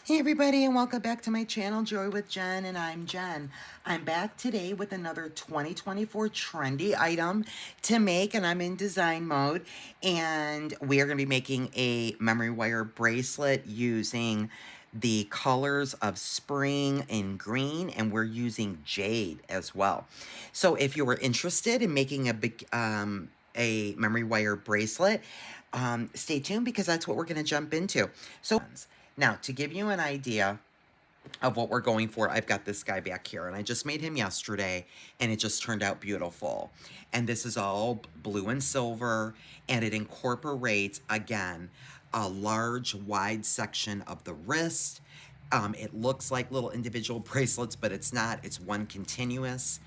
Hey everybody, and welcome back to my channel, Joy with Jen, and I'm Jen. I'm back today with another 2024 trendy item to make, and I'm in design mode, and we are going to be making a memory wire bracelet using the colors of spring and green, and we're using jade as well. So if you were interested in making a memory wire bracelet, stay tuned because that's what we're going to jump into. So now, to give you an idea of what we're going for, I've got this guy back here, and I just made him yesterday, and it just turned out beautiful. And this is all blue and silver, and it incorporates, again, a large, wide section of the wrist. It looks like little individual bracelets, but it's not. It's one continuous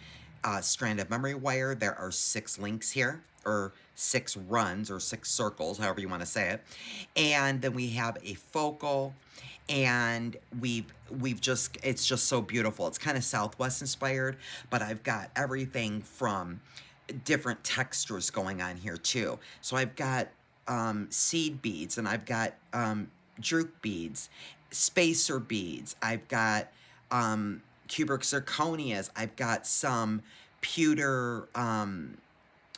strand of memory wire. There are 6 links here, or 6 runs, or 6 circles, however you want to say it. And then we have a focal, and we've just, it's just so beautiful. It's kind of Southwest inspired, but I've got everything from different textures going on here too. So I've got seed beads, and I've got droop beads, spacer beads. I've got cubic zirconias. I've got some pewter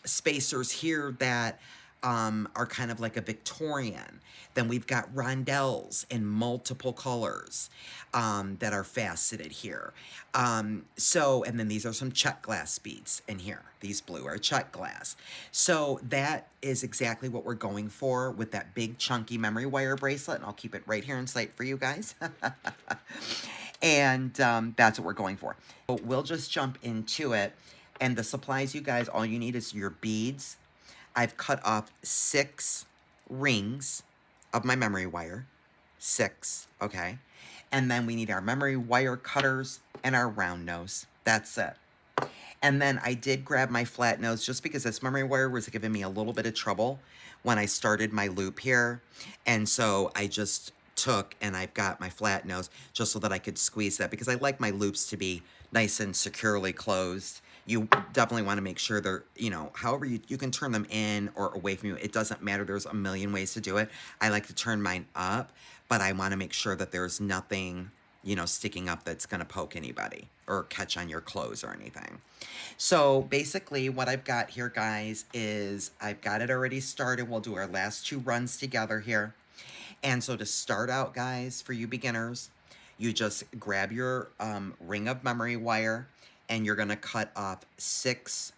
spacers here that are kind of like a Victorian. Then we've got Rondelles in multiple colors that are faceted here. And then these are some check glass beads in here. These blue are check glass. So that is exactly what we're going for with that big chunky memory wire bracelet. And I'll keep it right here in sight for you guys. And that's what we're going for. So we'll just jump into it. And the supplies, you guys, all you need is your beads. I've cut off 6 rings of my memory wire. 6, okay? And then we need our memory wire cutters and our round nose. That's it. And then I did grab my flat nose just because this memory wire was giving me a little bit of trouble when I started my loop here. And so I just took and I've got my flat nose just so that I could squeeze that, because I like my loops to be nice and securely closed. You definitely want to make sure they're, however you can turn them in or away from you. It doesn't matter. There's a million ways to do it. I like to turn mine up, but I want to make sure that there's nothing, sticking up that's going to poke anybody or catch on your clothes or anything. So basically what I've got here, guys, is I've got it already started. We'll do our last 2 runs together here. And so to start out, guys, for you beginners, you just grab your ring of memory wire, and you're going to cut off 6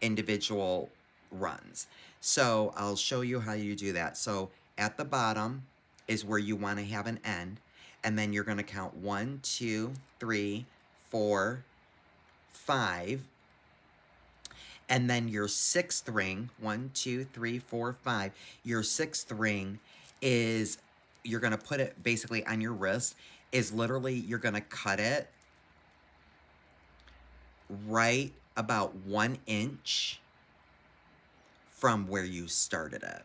individual runs. So I'll show you how you do that. So at the bottom is where you want to have an end, and then you're going to count 1, 2, 3, 4, 5, and then your 6th ring, 1, 2, 3, 4, 5, your 6th ring is, you're going to put it basically on your wrist, is literally you're going to cut it right about 1 inch from where you started it.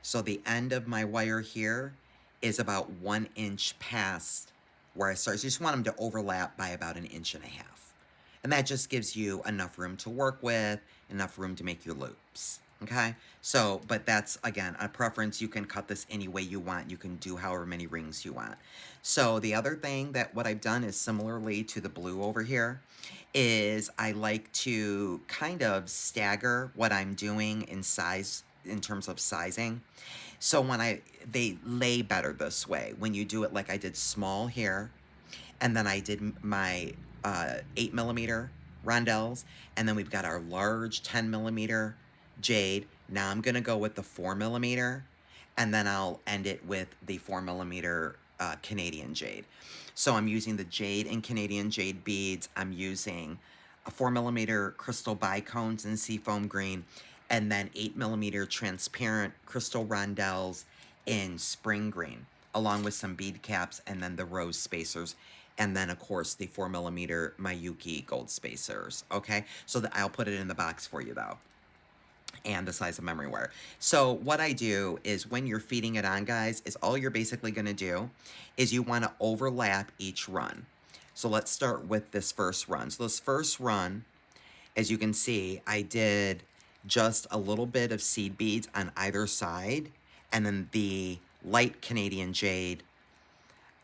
So the end of my wire here is about 1 inch past where I started. So you just want them to overlap by about 1.5 inches. And that just gives you enough room to work with, enough room to make your loops. Okay, so, but that's, again, a preference. You can cut this any way you want. You can do however many rings you want. So the other thing that what I've done is similarly to the blue over here, is I like to kind of stagger what I'm doing in size, in terms of sizing. So when they lay better this way. When you do it like I did small here, and then I did my 8mm Rondelles, and then we've got our large 10mm Jade. Now I'm going to go with the 4mm, and then I'll end it with the 4mm Canadian Jade. So I'm using the Jade and Canadian Jade beads. I'm using a 4mm crystal Bicones in seafoam green, and then 8mm transparent crystal Rondelles in spring green, along with some bead caps, and then the rose spacers. And then, of course, the 4mm Mayuki gold spacers, okay? So I'll put it in the box for you, though, and the size of memory wire. So what I do is when you're feeding it on, guys, is all you're basically going to do is you want to overlap each run. So let's start with this first run. So this first run, as you can see, I did just a little bit of seed beads on either side, and then the light Canadian Jade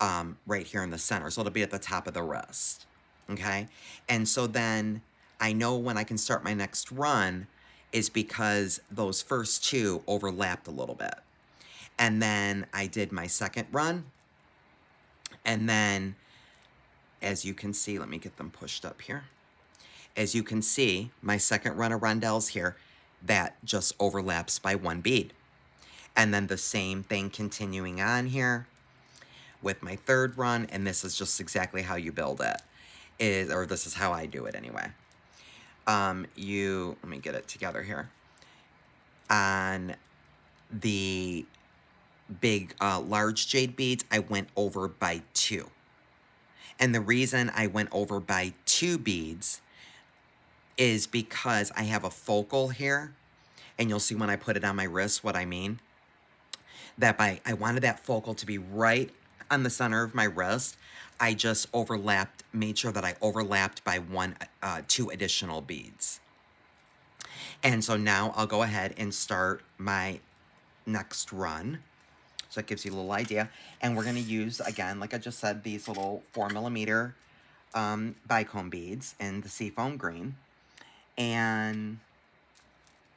right here in the center. So it'll be at the top of the wrist. Okay. And so then I know when I can start my next run is because those first two overlapped a little bit. And then I did my second run. And then, as you can see, let me get them pushed up here. As you can see, my second run of rondelles here, that just overlaps by one bead. And then the same thing continuing on here with my third run, and this is just exactly how you build it. Or this is how I do it anyway. Let me get it together here. On the big, large jade beads, I went over by 2. And the reason I went over by 2 beads is because I have a focal here, and you'll see when I put it on my wrist what I mean. I wanted that focal to be right on the center of my wrist. I just made sure that I overlapped by 2 additional beads. And so now I'll go ahead and start my next run. So that gives you a little idea. And we're going to use, again, like I just said, these little 4mm Bicone beads in the seafoam green. And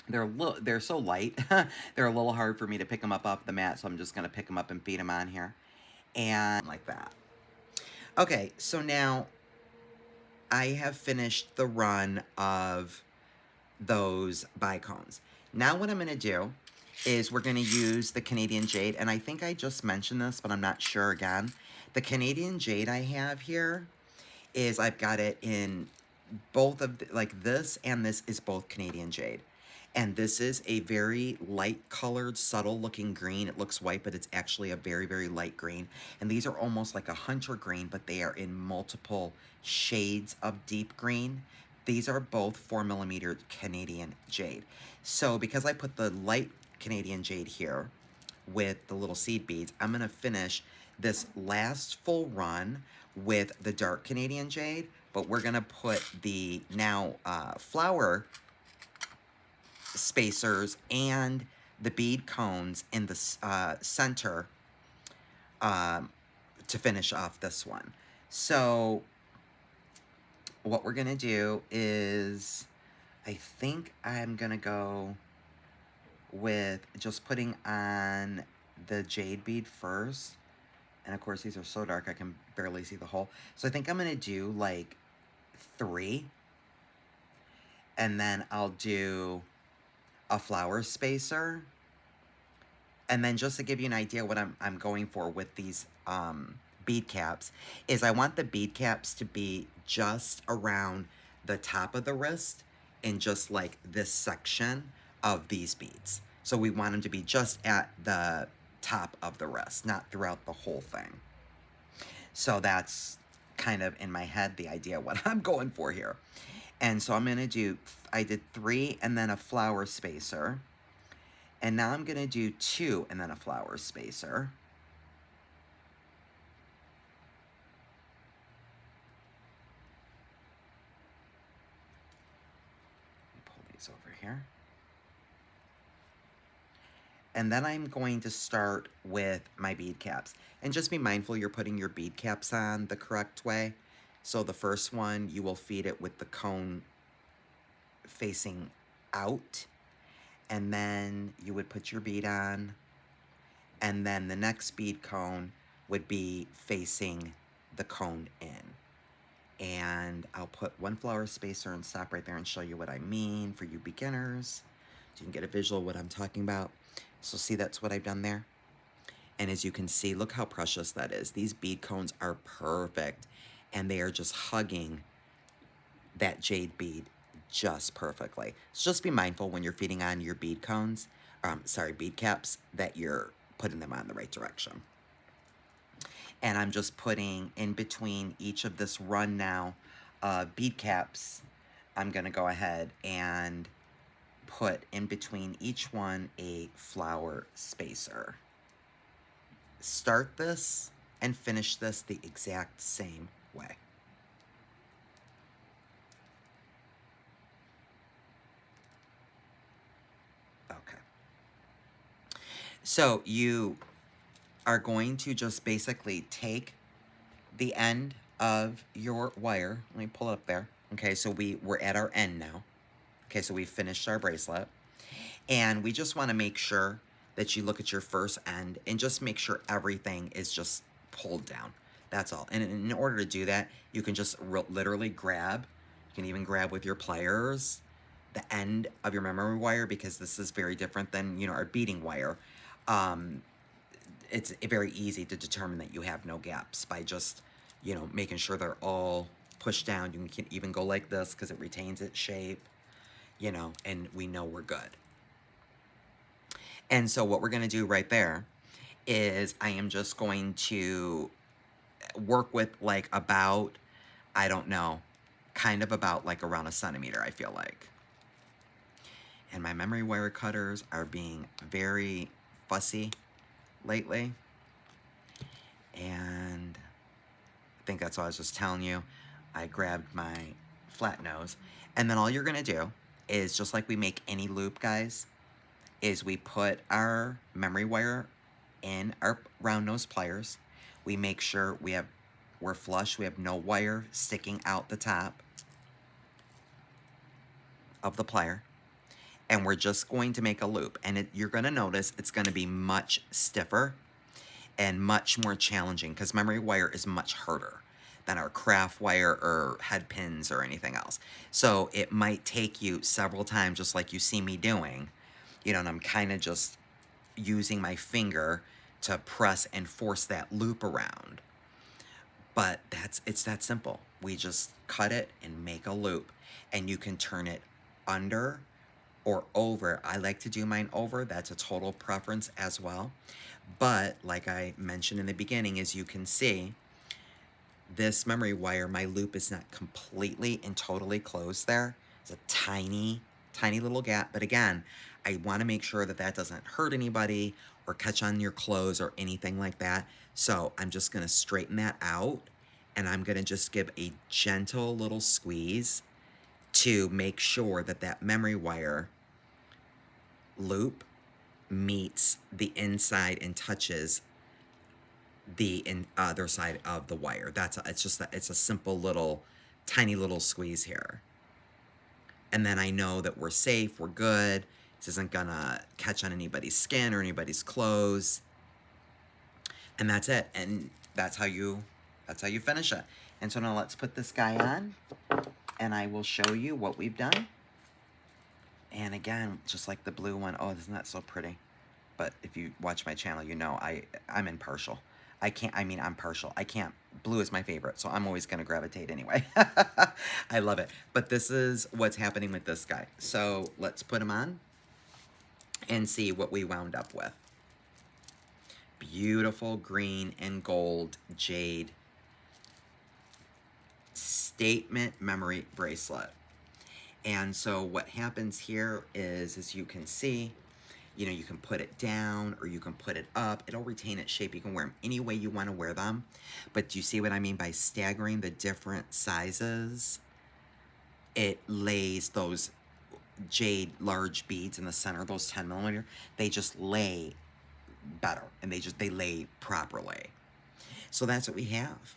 they're so light. They're a little hard for me to pick them up off the mat, so I'm just going to pick them up and feed them on here. And like that. Okay, so now I have finished the run of those Bicones. Now what I'm going to do is we're going to use the Canadian Jade, and I think I just mentioned this, but I'm not sure again. The Canadian Jade I have here is I've got it in both of like this and this is both Canadian Jade. And this is a very light colored, subtle looking green. It looks white, but it's actually a very, very light green. And these are almost like a hunter green, but they are in multiple shades of deep green. These are both 4mm Canadian Jade. So because I put the light Canadian Jade here with the little seed beads, I'm going to finish this last full run with the dark Canadian Jade, but we're going to put the now flower spacers and the bead cones in the center to finish off this one. So what we're going to do is, I think I'm going to go with just putting on the jade bead first. And of course, these are so dark, I can barely see the hole. So I think I'm going to do like 3. And then I'll do a flower spacer. And then just to give you an idea what I'm going for with these bead caps is I want the bead caps to be just around the top of the wrist and just like this section of these beads. So we want them to be just at the top of the wrist, not throughout the whole thing. So that's kind of in my head the idea what I'm going for here. And so I'm going to do, I did 3 and then a flower spacer. And now I'm going to do 2 and then a flower spacer. Pull these over here. And then I'm going to start with my bead caps. And just be mindful you're putting your bead caps on the correct way. So the first one, you will feed it with the cone facing out. And then you would put your bead on. And then the next bead cone would be facing the cone in. And I'll put 1 flower spacer and stop right there and show you what I mean for you beginners. So you can get a visual of what I'm talking about. So see, that's what I've done there. And as you can see, look how precious that is. These bead cones are perfect. And they are just hugging that jade bead just perfectly. So just be mindful when you're feeding on your bead cones, bead caps, that you're putting them on the right direction. And I'm just putting in between each of this run now bead caps. I'm going to go ahead and put in between each one a flower spacer. Start this and finish this the exact same way. Okay. So you are going to just basically take the end of your wire. Let me pull it up there. Okay, so we're at our end now. Okay, so we finished our bracelet. And we just want to make sure that you look at your first end and just make sure everything is just pulled down. That's all. And in order to do that, you can just literally grab, you can even grab with your pliers, the end of your memory wire, because this is very different than, you know, our beading wire. It's very easy to determine that you have no gaps by just, you know, making sure they're all pushed down. You can even go like this because it retains its shape, you know, and we know we're good. And so what we're going to do right there is I am just going to work with like about, I don't know, kind of about like around a centimeter, I feel like. And my memory wire cutters are being very fussy lately. And I think that's what I was just telling you. I grabbed my flat nose. And then all you're going to do is, just like we make any loop, guys, is we put our memory wire in our round nose pliers. We make sure we're flush. We have no wire sticking out the top of the plier. And we're just going to make a loop. And you're going to notice it's going to be much stiffer and much more challenging because memory wire is much harder than our craft wire or head pins or anything else. So it might take you several times, just like you see me doing, you know, and I'm kind of just using my finger to press and force that loop around. But it's that simple. We just cut it and make a loop, and you can turn it under or over. I like to do mine over. That's a total preference as well. But like I mentioned in the beginning, as you can see, this memory wire, my loop is not completely and totally closed there. It's a tiny, tiny little gap. But again, I want to make sure that that doesn't hurt anybody or catch on your clothes or anything like that. So I'm just going to straighten that out, and I'm going to just give a gentle little squeeze to make sure that that memory wire loop meets the inside and touches the other side of the wire. It's a simple little, tiny little squeeze here. And then I know that we're safe, we're good. This isn't gonna catch on anybody's skin or anybody's clothes. And that's it. And that's how you finish it. And so now let's put this guy on, and I will show you what we've done. And again, just like the blue one, oh, isn't that so pretty? But if you watch my channel, you know I'm impartial. I'm partial. I can't. Blue is my favorite, so I'm always going to gravitate anyway. I love it. But this is what's happening with this guy. So let's put him on and see what we wound up with. Beautiful green and gold jade statement memory bracelet. And so what happens here is, as you can see, you know, you can put it down or you can put it up. It'll retain its shape. You can wear them any way you want to wear them. But do you see what I mean by staggering the different sizes? It lays those jade large beads in the center, those 10 millimeter. They just lay better, and they lay properly. So that's what we have.